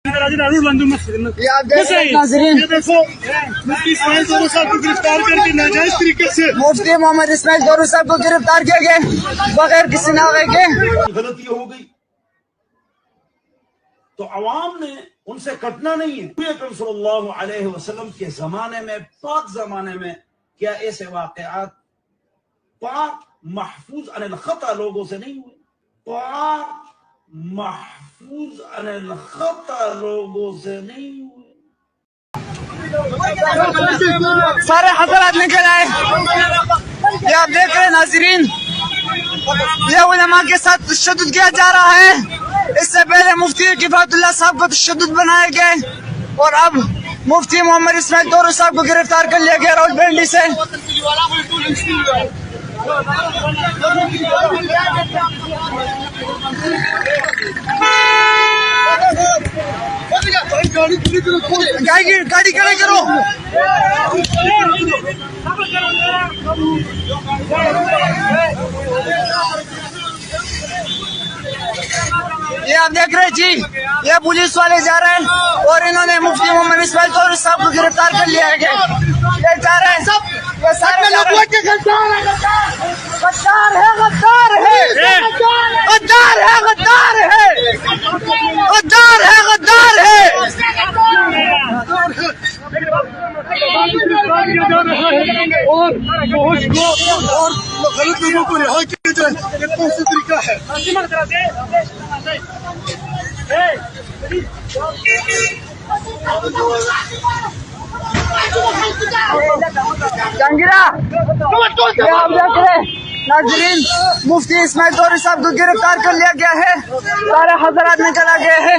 ناظرین مفتی اسماعیل دورو صاحب کو گرفتار کر کے ناجائز طریقے سے مفتی محمد اسماعیل دورو صاحب کو گرفتار کیا گیا بغیر کسی ناغے کے. غلطی ہو گئی تو عوام نے ان سے کٹنا نہیں ہے. اکرم صلی اللہ علیہ وسلم کے زمانے میں پاک زمانے میں کیا ایسے واقعات پاک محفوظ عن الخطا لوگوں سے نہیں ہوئے؟ پاک محفوظ عن الخطا لوگوں سے نہیں ہوئے. سارے حضرات نکل آئے. یہ آپ دیکھ رہے ہیں ناظرین, یہ علماء کے ساتھ تشدد کیا جا رہا ہے. اس سے پہلے مفتی کفایت اللہ صاحب کو تشدد بنائے گئے اور اب مفتی محمد اسماعیل دورو صاحب کو گرفتار کر لیا گیا راول پنڈی سے. گاڑی کھڑی کرو. یہ آپ دیکھ رہے جی, یہ پولیس والے جا رہے ہیں اور انہوں نے مفتی محمد اسماعیل دورو صاحب کو گرفتار کر لیا ہے. یہ جا رہے ہیں سب, یہ سارے لوگ غدار ہے, غدار ہے, غدار ہے, غدار ہے, غدار ہے, غدار ہے, غدار ہے. اور غلط لوگوں کو رہا کیا جائے, یہ کون سا طریقہ ہے؟ جہانگیرہ ناظرین, مفتی اسماعیل دورو صاحب کو گرفتار کر لیا گیا ہے. سارے حضرات نکل آ گئے ہیں.